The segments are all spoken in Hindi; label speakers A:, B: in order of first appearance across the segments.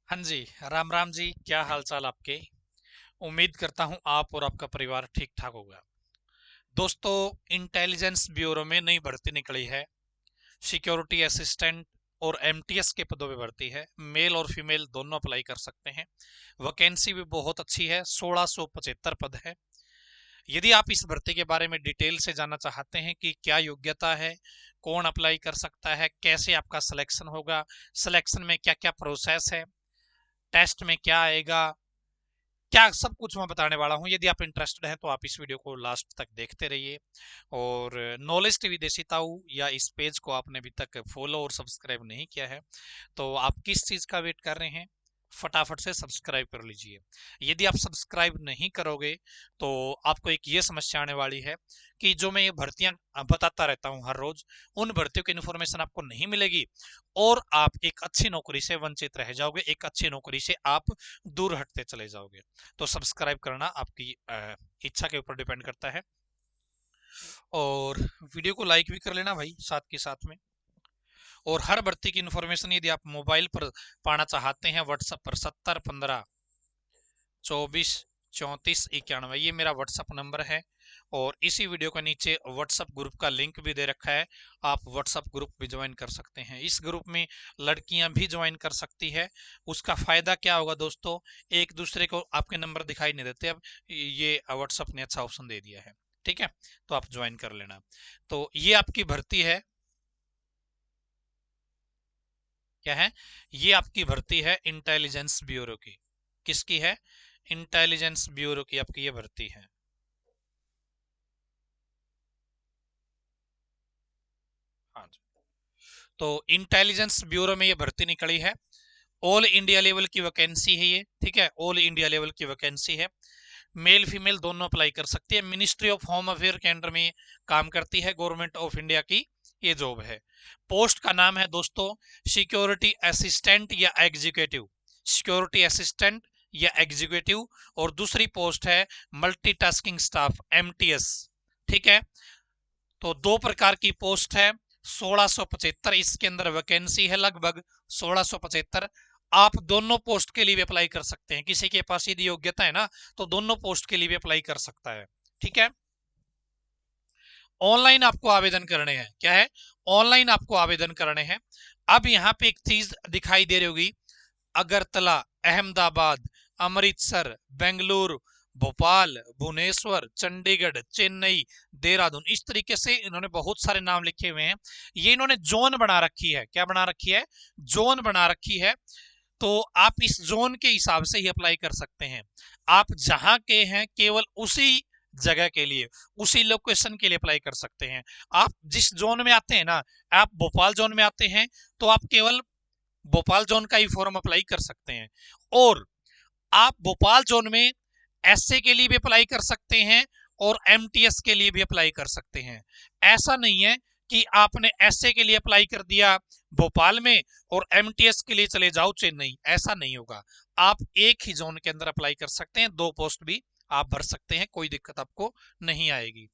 A: हाँ जी। राम राम जी, क्या हाल चाल आपके। उम्मीद करता हूं आप और आपका परिवार ठीक ठाक होगा। दोस्तों, इंटेलिजेंस ब्यूरो में नई भर्ती निकली है। सिक्योरिटी असिस्टेंट और एमटीएस के पदों पे भर्ती है। मेल और फीमेल दोनों अप्लाई कर सकते हैं। वैकेंसी भी बहुत अच्छी है, 1675 पद है। यदि आप इस भर्ती के बारे में डिटेल से जानना चाहते हैं कि क्या योग्यता है, कौन अप्लाई कर सकता है, कैसे आपका सिलेक्शन होगा, सिलेक्शन में क्या क्या प्रोसेस है, टेस्ट में क्या आएगा, क्या सब कुछ मैं बताने वाला हूं। यदि आप इंटरेस्टेड हैं तो आप इस वीडियो को लास्ट तक देखते रहिए। और नॉलेज टीवी देसी ताऊ या इस पेज को आपने अभी तक फॉलो और सब्सक्राइब नहीं किया है तो आप किस चीज का वेट कर रहे हैं, फटाफट से सब्सक्राइब कर लीजिए। यदि आप सब्सक्राइब नहीं करोगे तो आपको एक ये समस्या आने वाली है कि जो मैं ये भर्तियां बताता रहता हूं हर रोज, उन भर्तियों की इन्फॉर्मेशन आपको नहीं मिलेगी और आप एक अच्छी नौकरी से वंचित रह जाओगे, एक अच्छी नौकरी से आप दूर हटते चले जाओगे। तो सब्सक्राइब करना आपकी इच्छा के ऊपर डिपेंड करता है। और वीडियो को लाइक भी कर लेना भाई साथ के साथ में। और हर भर्ती की इन्फॉर्मेशन यदि आप मोबाइल पर पाना चाहते हैं, व्हाट्सएप पर 7015 24 34 91 ये मेरा व्हाट्सएप नंबर है। और इसी वीडियो के नीचे व्हाट्सएप ग्रुप का लिंक भी दे रखा है, आप व्हाट्सएप ग्रुप भी ज्वाइन कर सकते हैं। इस ग्रुप में लड़कियां भी ज्वाइन कर सकती है। उसका फायदा क्या होगा दोस्तों, एक दूसरे को आपके नंबर दिखाई नहीं देते, अब ये व्हाट्सएप ने अच्छा ऑप्शन दे दिया है। ठीक है, तो आप ज्वाइन कर लेना। तो ये आपकी भर्ती है, क्या है, ये आपकी भर्ती है इंटेलिजेंस ब्यूरो की। किसकी है? इंटेलिजेंस ब्यूरो की आपकी ये भर्ती है। हाँ जी। तो इंटेलिजेंस ब्यूरो में ये भर्ती निकली है। ऑल इंडिया लेवल की वैकेंसी है ये, ठीक है, ऑल इंडिया लेवल की वैकेंसी है। मेल फीमेल दोनों अप्लाई कर सकती है। मिनिस्ट्री ऑफ होम अफेयर के अंडर में काम करती है, गवर्नमेंट ऑफ इंडिया की ये जॉब है। पोस्ट का नाम है दोस्तों सिक्योरिटी असिस्टेंट या एग्जीक्यूटिव, सिक्योरिटी असिस्टेंट या एग्जीक्यूटिव। और दूसरी पोस्ट है मल्टीटास्किंग स्टाफ, एमटीएस। ठीक है, तो दो प्रकार की पोस्ट है। 1675 इसके अंदर वैकेंसी है, लगभग 1675। आप दोनों पोस्ट के लिए भी अप्लाई कर सकते हैं, किसी के पास यदि योग्यता है ना तो दोनों पोस्ट के लिए भी अप्लाई कर सकता है। ठीक है, ऑनलाइन आपको आवेदन करने हैं, क्या है, ऑनलाइन आपको आवेदन करने हैं। अब यहाँ पे एक चीज दिखाई दे रही होगी, अगरतला, अहमदाबाद, अमृतसर, बेंगलुरु, भोपाल, भुवनेश्वर, चंडीगढ़, चेन्नई, देहरादून, इस तरीके से इन्होंने बहुत सारे नाम लिखे हुए हैं। ये इन्होंने जोन बना रखी है, क्या बना रखी है, जोन बना रखी है। तो आप इस जोन के हिसाब से ही अप्लाई कर सकते हैं। आप जहां के हैं केवल उसी जगह के लिए, उसी लोकेशन के लिए अप्लाई कर सकते हैं। आप जिस जोन में आते हैं ना, आप भोपाल जोन में आते हैं तो आप केवल भोपाल जोन का ही फॉर्म अप्लाई कर सकते हैं। और आप भोपाल जोन में एसए के लिए भी अप्लाई कर सकते हैं और एमटीएस के लिए भी अप्लाई कर सकते हैं। ऐसा नहीं है कि आपने एसए के लिए अप्लाई कर दिया भोपाल में और एमटीएस के लिए चले जाओ चेन्नई, ऐसा नहीं होगा। आप एक ही जोन के अंदर अप्लाई कर सकते हैं, दो पोस्ट भी आप भर सकते हैं, कोई दिक्कत आपको नहीं आएगी।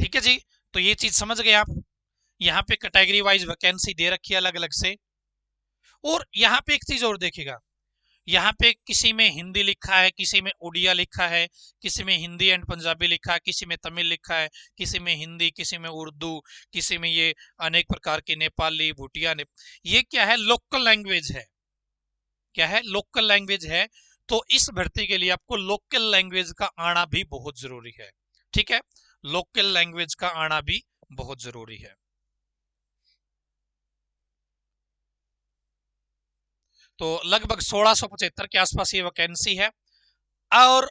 A: ठीक है जी, तो ये चीज समझ गए आप। यहाँ पे कैटेगरी वाइज वैकेंसी दे रखी है अलग अलग से। और यहाँ पे एक चीज और देखिएगा, यहाँ पे किसी में हिंदी लिखा है, किसी में उड़िया लिखा है, किसी में हिंदी एंड पंजाबी लिखा है, किसी में तमिल लिखा है, किसी में हिंदी, किसी में उर्दू, किसी में ये अनेक प्रकार की नेपाली, भूटिया ये क्या है, लोकल लैंग्वेज है, क्या है, लोकल लैंग्वेज है। तो इस भर्ती के लिए आपको लोकल लैंग्वेज का आना भी बहुत जरूरी है। ठीक है, लोकल लैंग्वेज का आना भी बहुत जरूरी है। तो लगभग 1675 के आसपास ये वैकेंसी है। और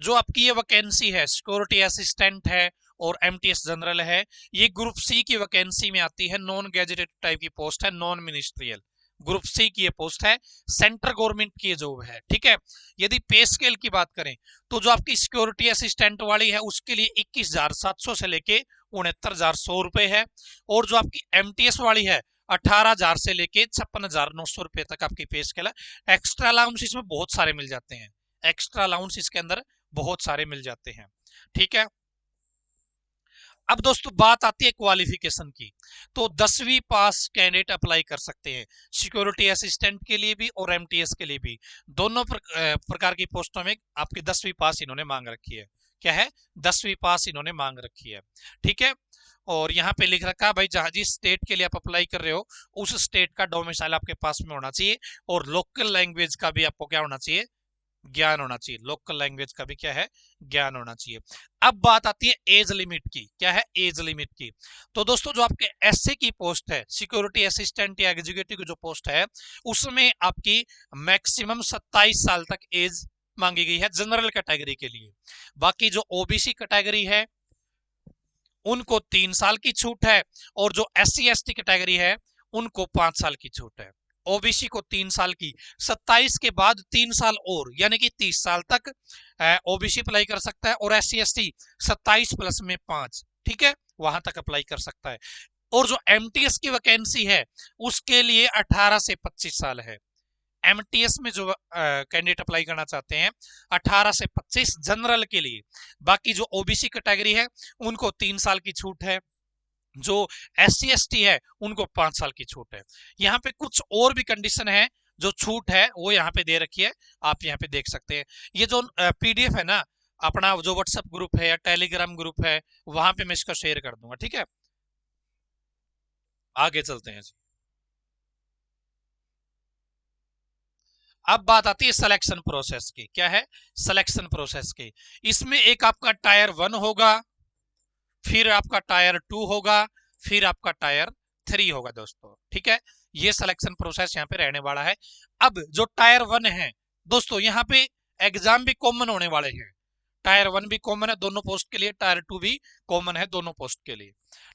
A: जो आपकी ये वैकेंसी है सिक्योरिटी असिस्टेंट है और एमटीएस जनरल है, ये ग्रुप सी की वैकेंसी में आती है, नॉन गैजेटेड टाइप की पोस्ट है, नॉन मिनिस्ट्रियल। ग्रुप सी की ये पोस्ट है, सेंट्रल गवर्नमेंट की जॉब है। ठीक है, यदि पे स्केल की बात करें तो जो आपकी सिक्योरिटी असिस्टेंट वाली है उसके लिए 21,700 से लेके 69,100 रुपए है। और जो आपकी एमटीएस वाली है 18,000 से लेके 56,900 रुपए तक आपकी पे स्केल है। एक्स्ट्रा अलाउंस इसमें बहुत सारे मिल जाते हैं, एक्स्ट्रा अलाउंस इसके अंदर बहुत सारे मिल जाते हैं। ठीक है, अब दोस्तों बात आती है क्वालिफिकेशन की। तो 10वीं पास कैंडिडेट अप्लाई कर सकते हैं सिक्योरिटी असिस्टेंट के लिए भी और एमटीएस के लिए भी। दोनों प्रकार की पोस्टों में आपकी 10वीं पास इन्होंने मांग रखी है। क्या है? 10वीं पास इन्होंने मांग रखी है। ठीक है। और यहाँ पे लिख रखा है भाई, जहां जिस स्टेट के लिए आप अप्लाई कर रहे हो उस स्टेट का डोमिसाइल आपके पास में होना चाहिए, और लोकल लैंग्वेज का भी आपको क्या होना चाहिए? ज्ञान होना चाहिए। लोकल लैंग्वेज का भी क्या है? ज्ञान होना चाहिए। अब बात आती है एज लिमिट की। क्या है? एज लिमिट की। तो दोस्तों जो आपके एसए की पोस्ट है, सिक्योरिटी असिस्टेंट या एग्जीक्यूटिव की जो पोस्ट है, उसमें आपकी मैक्सिमम 27 साल तक एज मांगी गई है जनरल कैटेगरी के लिए। बाकी जो ओबीसी कैटेगरी है उनको 3 साल की छूट है, और जो SC ST कैटेगरी है उनको 5 साल की छूट है। ओबीसी को 3 साल की, 27 के बाद 3 साल और, यानी कि 30 साल तक ओबीसी अप्लाई कर सकता है, और SC ST 27 प्लस में 5, ठीक है, वहां तक अप्लाई कर सकता है। और जो एमटीएस की वैकेंसी है उसके लिए 18 से 25 साल है। एमटीएस में जो कैंडिडेट अप्लाई करना चाहते हैं 18 से 25 जनरल के लिए। बाकी जो ओबीसी कैटेगरी है उनको 3 साल की छूट है, जो SC ST है उनको 5 साल की छूट है। यहाँ पे कुछ और भी कंडीशन है, जो छूट है वो यहाँ पे दे रखी है, आप यहाँ पे देख सकते हैं। ये जो पीडीएफ है ना, अपना जो व्हाट्सएप ग्रुप है या टेलीग्राम ग्रुप है, वहां पे मैं इसका शेयर कर दूंगा। ठीक है, आगे चलते हैं जी। अब बात आती है सिलेक्शन प्रोसेस की। क्या है? सिलेक्शन प्रोसेस की। इसमें एक आपका टायर 1 होगा, फिर आपका टायर 2 होगा, फिर आपका टायर 3 होगा दोस्तों। ठीक है, ये सिलेक्शन प्रोसेस यहाँ पे रहने वाला है। अब जो टायर 1 है दोस्तों, यहाँ पे एग्जाम भी कॉमन होने वाले हैं। टायर 1 भी कॉमन है दोनों पोस्ट के लिए, टायर 2 भी कॉमन है दोनों पोस्ट के लिए।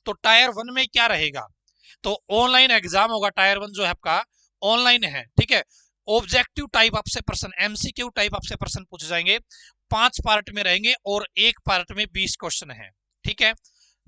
A: तो टायर 1 में क्या रहेगा? तो ऑनलाइन एग्जाम होगा। टायर 1 जो है आपका ऑनलाइन है। ठीक है, ऑब्जेक्टिव टाइप आपसे प्रश्न, एमसीक्यू टाइप आपसे प्रश्न पूछे जाएंगे। 5 पार्ट में रहेंगे और एक पार्ट में 20 क्वेश्चन है। ठीक है,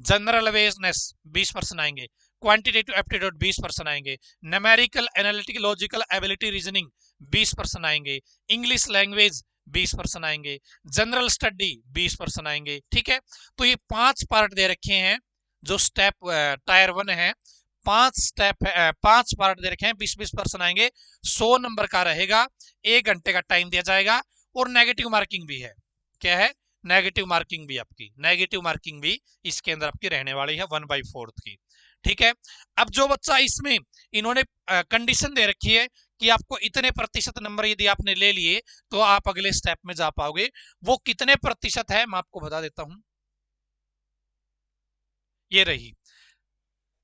A: जनरल अवेयरनेस 20 परसेंट आएंगे, क्वांटिटेटिव एप्टीट्यूड 20 परसेंट आएंगे, numerical analytical logical ability reasoning 20 percent आएंगे, इंग्लिश लैंग्वेज 20 परसेंट आएंगे, जनरल स्टडी 20 परसेंट आएंगे। ठीक है, तो ये 5 पार्ट दे रखे हैं जो स्टेप टायर 1 है। 5 स्टेप है, 5 पार्ट दे रखे हैं, 20-20 परसेंट आएंगे। 100 नंबर का रहेगा, 1 घंटे का टाइम दिया जाएगा, और नेगेटिव मार्किंग भी है। क्या है? नेगेटिव मार्किंग भी आपकी, नेगेटिव मार्किंग भी इसके अंदर आपकी रहने वाली है 1/4 की। ठीक है, अब जो बच्चा इसमें, इन्होंने कंडीशन दे रखी है कि आपको इतने प्रतिशत नंबर यदि आपने ले लिए तो आप अगले स्टेप में जा पाओगे। वो कितने प्रतिशत है मैं आपको बता देता हूं। ये रही,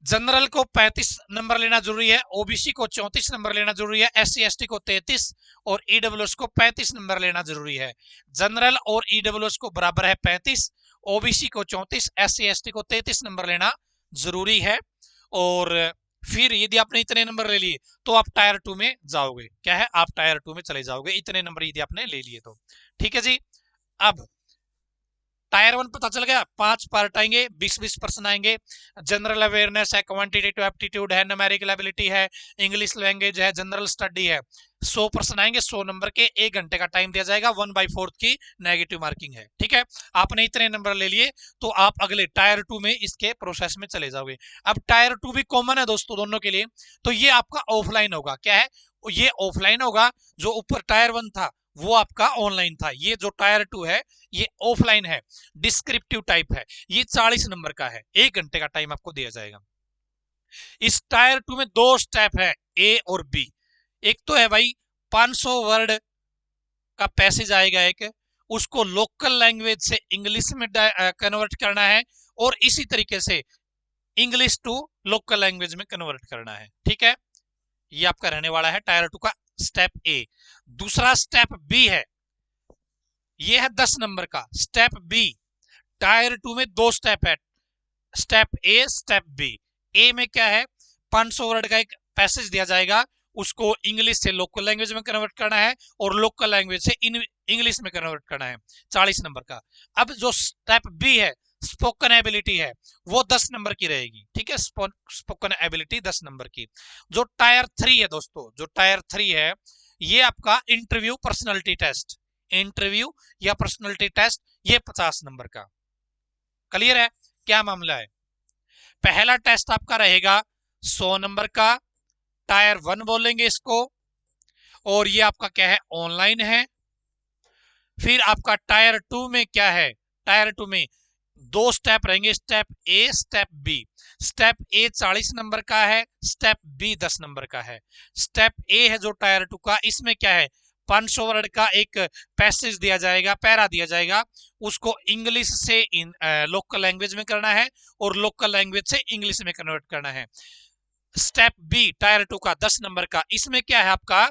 A: जनरल को 35 नंबर लेना जरूरी है, ओबीसी को 34 नंबर लेना जरूरी है, SC ST को 33 और ईडब्ल्यूएस को 35 नंबर लेना जरूरी है। जनरल और ईडब्ल्यूएस को बराबर है 35, ओबीसी को 34, SC ST को 33 नंबर लेना जरूरी है। और फिर यदि आपने इतने नंबर ले लिए तो आप टायर 2 में जाओगे। क्या है? आप टायर 2 में चले जाओगे, इतने नंबर यदि आपने ले लिए तो। ठीक है जी। अब टायर 1 पता चल गया, 5 पार्ट आएंगे, 20-20 परसेंट आएंगे। जनरल अवेयरनेस है, क्वांटिटेटिव एप्टीट्यूड है, न्यूमेरिकल एबिलिटी है, इंग्लिश लैंग्वेज है, जनरल स्टडी है। 100 परसेंट आएंगे, 100 नंबर के, 1 घंटे का टाइम दिया जाएगा, 1/4 की नेगेटिव मार्किंग है। ठीक है, आपने इतने नंबर ले लिए तो आप अगले टायर 2 में इसके प्रोसेस में चले जाओगे। अब टायर 2 भी कॉमन है दोस्तों दोनों के लिए, तो ये आपका ऑफलाइन होगा। क्या है? ये ऑफलाइन होगा। जो ऊपर टायर 1 था वो आपका ऑनलाइन था, ये जो टायर 2 है ये ऑफलाइन है, डिस्क्रिप्टिव टाइप है। ये 40 नंबर का है, 1 घंटे का टाइम आपको दिया जाएगा। इस टायर 2 में 2 स्टेप है, ए और बी। एक तो है भाई 500 वर्ड का पैसेज आएगा एक, उसको लोकल लैंग्वेज से इंग्लिश में कन्वर्ट करना है, और इसी तरीके से इंग्लिश टू लोकल लैंग्वेज में कन्वर्ट करना है। ठीक है, ये आपका रहने वाला है टायर 2 का स्टेप ए। दूसरा स्टेप बी है, ये है 10 नंबर का स्टेप बी। टायर 2 में 2 स्टेप है, स्टेप ए स्टेप बी। ए में क्या है? 500 वर्ड का एक पैसेज दिया जाएगा, उसको इंग्लिश से लोकल लैंग्वेज में कन्वर्ट करना है, और लोकल लैंग्वेज से इंग्लिश में कन्वर्ट करना है, 40 नंबर का। अब जो स्टेप बी है, स्पोकन एबिलिटी है, वो 10 नंबर की रहेगी। ठीक है, स्पोकन एबिलिटी 10 नंबर की। जो टायर 3 है दोस्तों, जो टायर 3 है, ये आपका इंटरव्यू पर्सनैलिटी टेस्ट, इंटरव्यू या पर्सनैलिटी टेस्ट, ये 50 नंबर का। क्लियर है? क्या मामला है। पहला टेस्ट आपका रहेगा 100 नंबर का, टायर 1 बोलेंगे इसको, और ये आपका क्या है, ऑनलाइन है। फिर आपका टायर 2 में क्या है, टायर 2 में 2 स्टेप रहेंगे, step a step b. Step a 40 number का है, स्टेप बी 10 नंबर का है। स्टेप ए है जो टायर 2 का, इसमें क्या है, 500 वर्ड का एक पैसेज दिया जाएगा, पैरा दिया जाएगा, उसको इंग्लिश से लोकल लैंग्वेज में करना है और लोकल लैंग्वेज से इंग्लिश में कन्वर्ट करना है। स्टेप बी टायर 2 का 10 नंबर का, इसमें क्या है आपका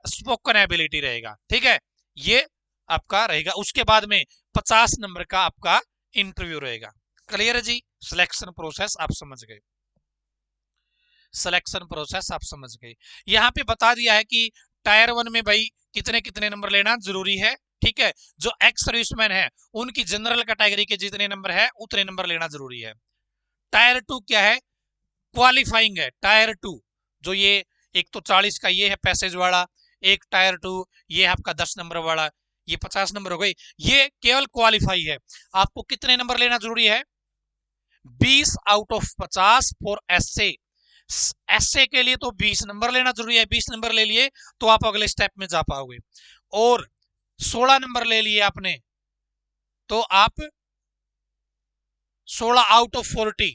A: स्पोकन एबिलिटी रहेगा, ठीक है, ये आपका रहेगा। उसके बाद में 50 नंबर का आपका इंटरव्यू रहेगा। क्लियर है जी, सिलेक्शन प्रोसेस आप समझ गए, सिलेक्शन प्रोसेस आप समझ गए। यहाँ पे बता दिया है कि टायर 1 में भाई कितने कितने नंबर लेना जरूरी है, ठीक है। जो एक्स सर्विसमैन है उनकी जनरल कैटेगरी के जितने नंबर है उतने नंबर लेना जरूरी है। टायर 2 क्या है, क्वालिफाइंग है। टायर 2 जो ये एक तो 40 का ये है पैसेज वाला, एक टायर 2 ये है आपका 10 नंबर वाला, ये 50 नंबर हो गई, ये केवल क्वालिफाई है। आपको कितने नंबर लेना जरूरी है, 20 out of 50 for SA. SA के लिए तो 20 नंबर लेना जरूरी है, 20 नंबर ले लिए तो आप अगले स्टेप में जा पाओगे। और 16 नंबर ले लिए आपने तो आप 16 आउट ऑफ 40,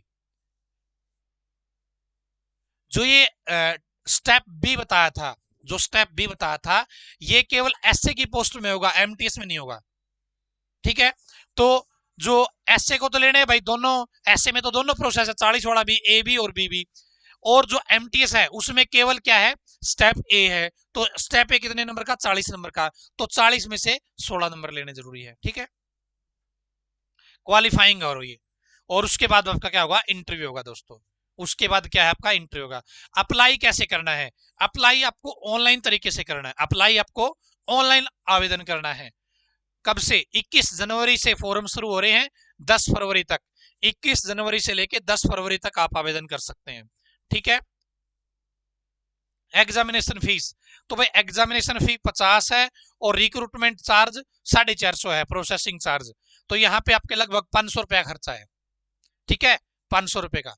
A: जो ये स्टेप बी बताया था, जो स्टेप बी बताया था, ये केवल एसए की पोस्ट में होगा, एमटीएस में नहीं होगा, ठीक है। तो जो एसए को तो लेने हैं भाई दोनों, एसए में तो दोनों प्रोसेस है, 40 वाला भी, ए बी और बी बी। और जो एमटीएस है उसमें केवल क्या है, स्टेप ए है। तो स्टेप ए कितने नंबर का, 40 नंबर का, तो 40 में से 16 नंबर लेने जरूरी है, ठीक है, क्वालिफाइंग और ये। और उसके बाद आपका क्या होगा, इंटरव्यू होगा दोस्तों। उसके बाद क्या है आपका, इंटरव्यू होगा। अप्लाई कैसे करना है, अप्लाई आपको ऑनलाइन तरीके से करना है, अप्लाई आपको ऑनलाइन आवेदन करना है। कब से, 21 जनवरी से फॉर्म शुरू हो रहे हैं 10 फरवरी तक, 21 जनवरी से लेके 10 फरवरी तक आप आवेदन कर सकते हैं, ठीक है। एग्जामिनेशन फीस, तो भाई एग्जामिनेशन फी 50 है और रिक्रूटमेंट चार्ज 450 है, प्रोसेसिंग चार्ज। तो यहाँ पे आपके लगभग 500 रुपया खर्चा है, ठीक है, 500 रुपए का।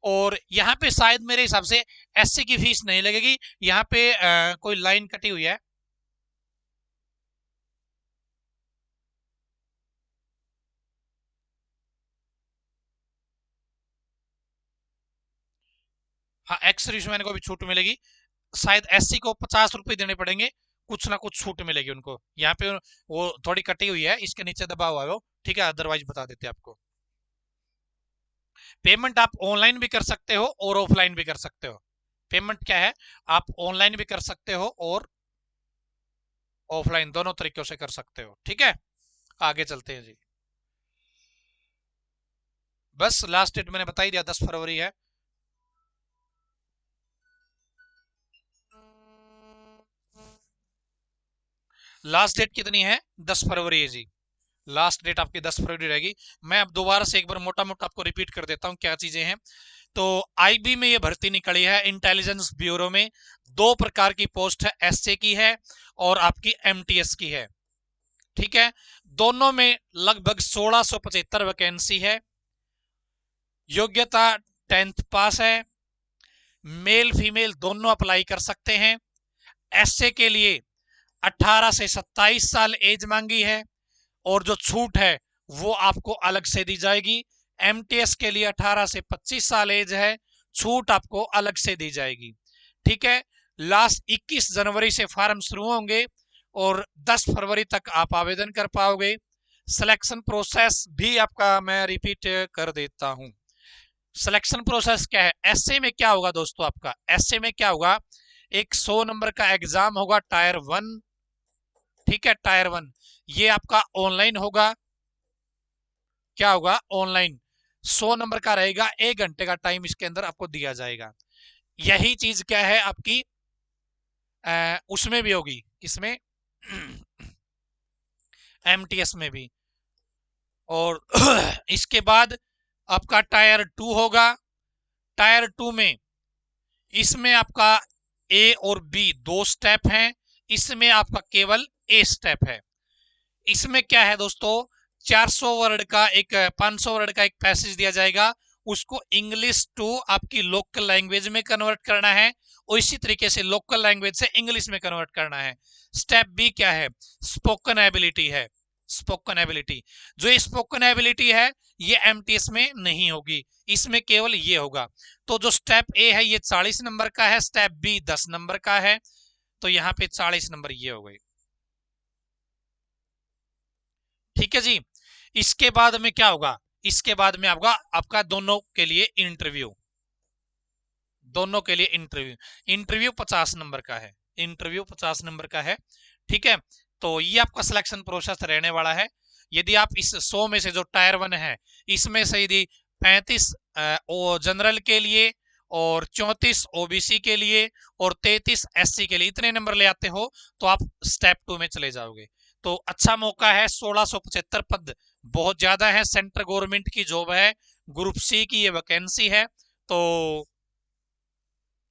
A: और यहाँ पे शायद मेरे हिसाब से एससी की फीस नहीं लगेगी, यहाँ पे कोई लाइन कटी हुई है, हाँ एक्स सर्विसमैन को भी छूट मिलेगी। शायद एससी को 50 रुपए देने पड़ेंगे, कुछ ना कुछ छूट मिलेगी उनको। यहाँ पे वो थोड़ी कटी हुई है, इसके नीचे दबा हुआ है वो, ठीक है, अदरवाइज बता देते आपको। पेमेंट आप ऑनलाइन भी कर सकते हो और ऑफलाइन भी कर सकते हो। पेमेंट क्या है, आप ऑनलाइन भी कर सकते हो और ऑफलाइन, दोनों तरीकों से कर सकते हो, ठीक है। आगे चलते हैं जी, बस लास्ट डेट मैंने बता ही दिया, 10 फरवरी है। लास्ट डेट कितनी है, 10 फरवरी है जी, लास्ट डेट आपकी 10 फरवरी रहेगी। मैं अब दोबारा से एक बार मोटा मोटा आपको रिपीट कर देता हूं क्या चीजें हैं। तो आईबी में ये भर्ती निकली है, इंटेलिजेंस ब्यूरो में 2 प्रकार की पोस्ट है, एसए की है और आपकी एमटीएस की है, ठीक है। दोनों में लगभग 1675 वैकेंसी है। योग्यता 10th पास है, मेल फीमेल दोनों अप्लाई कर सकते हैं। एसए के लिए 18 से 27 साल एज मांगी है और जो छूट है वो आपको अलग से दी जाएगी। एमटीएस के लिए 18 से 25 साल एज है, छूट आपको अलग से दी जाएगी, ठीक है। लास्ट 21 जनवरी से फॉर्म शुरू होंगे और 10 फरवरी तक आप आवेदन कर पाओगे। सिलेक्शन प्रोसेस भी आपका मैं रिपीट कर देता हूं। सिलेक्शन प्रोसेस क्या है, एसए में क्या होगा दोस्तों, आपका एसए में क्या होगा, एक 100 नंबर का एग्जाम होगा टायर 1, ठीक है, टायर 1 ये आपका ऑनलाइन होगा। क्या होगा, ऑनलाइन 100 नंबर का रहेगा, 1 घंटे का टाइम इसके अंदर आपको दिया जाएगा। यही चीज क्या है आपकी उसमें भी होगी, किसमें एमटीएस में भी। और इसके बाद आपका टायर 2 होगा। टायर 2 में इसमें आपका ए और बी 2 स्टेप हैं, इसमें आपका केवल ए स्टेप है। इसमें क्या है दोस्तों, 400 वर्ड का एक 500 वर्ड का एक पैसेज दिया जाएगा, उसको इंग्लिश टू आपकी लोकल लैंग्वेज में कन्वर्ट करना है और इसी तरीके से लोकल लैंग्वेज से इंग्लिश में कन्वर्ट करना है। स्टेप बी क्या है? स्पोकन एबिलिटी है। स्पोकन एबिलिटी, जो स्पोकन एबिलिटी है ये एमटीएस में नहीं होगी, इसमें केवल ये होगा। तो जो स्टेप ए है ये 40 नंबर का है, स्टेप बी 10 नंबर का है, तो यहाँ पे 40 नंबर ये हो गए। ठीक है जी। इसके बाद में क्या होगा? इसके बाद में आपका दोनों के लिए इंटरव्यू, दोनों के लिए इंटरव्यू। इंटरव्यू 50 नंबर का है, इंटरव्यू 50 नंबर का है। ठीक है, तो ये आपका सिलेक्शन प्रोसेस रहने वाला है। यदि आप इस 100 में से जो टायर 1 है इसमें से यदि 35 जनरल के लिए और 34 ओबीसी के लिए और 33 एससी के लिए इतने नंबर ले आते हो तो आप स्टेप 2 में चले जाओगे। तो अच्छा मौका है, 1675 पद बहुत ज्यादा है, सेंट्रल गवर्नमेंट की जॉब है, ग्रुप सी की ये वैकेंसी है। तो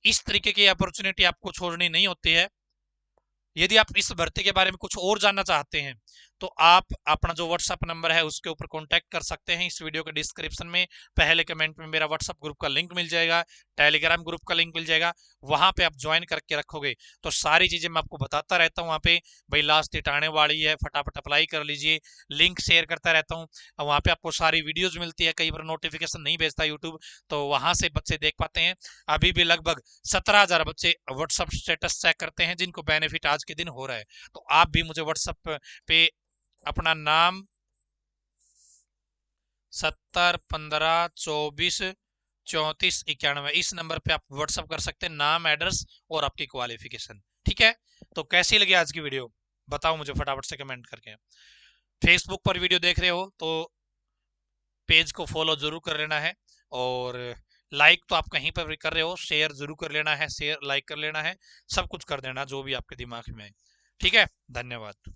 A: इस तरीके की अपॉर्चुनिटी आपको छोड़नी नहीं होती है। यदि आप इस भर्ती के बारे में कुछ और जानना चाहते हैं तो आप अपना जो व्हाट्सएप नंबर है उसके ऊपर कांटेक्ट कर सकते हैं। इस वीडियो के डिस्क्रिप्शन में पहले कमेंट में मेरा व्हाट्सएप ग्रुप का लिंक मिल जाएगा, टेलीग्राम ग्रुप का लिंक मिल जाएगा, वहां पे आप ज्वाइन करके रखोगे तो सारी चीजें मैं आपको बताता रहता हूँ। वहां पे भाई लास्ट डेट आने वाली है, फटाफट अप्लाई कर लीजिए, लिंक शेयर करता रहता हूँ। वहां पे आपको सारी वीडियोज मिलती है, कई बार नोटिफिकेशन नहीं भेजता यूट्यूब, तो वहां से बच्चे देख पाते हैं। अभी भी लगभग 17,000 बच्चे व्हाट्सएप स्टेटस चेक करते हैं जिनको बेनिफिट आज के दिन हो रहा है। तो आप भी मुझे व्हाट्सएप पे अपना नाम 7015243491 इस नंबर पे आप व्हाट्सएप कर सकते हैं, नाम, एड्रेस और आपकी क्वालिफिकेशन। ठीक है, तो कैसी लगी आज की वीडियो बताओ मुझे फटाफट से कमेंट करके। फेसबुक पर वीडियो देख रहे हो तो पेज को फॉलो जरूर कर लेना है, और लाइक तो आप कहीं पर भी कर रहे हो, शेयर जरूर कर लेना है, शेयर लाइक कर लेना है, सब कुछ कर देना जो भी आपके दिमाग में है। ठीक है, धन्यवाद।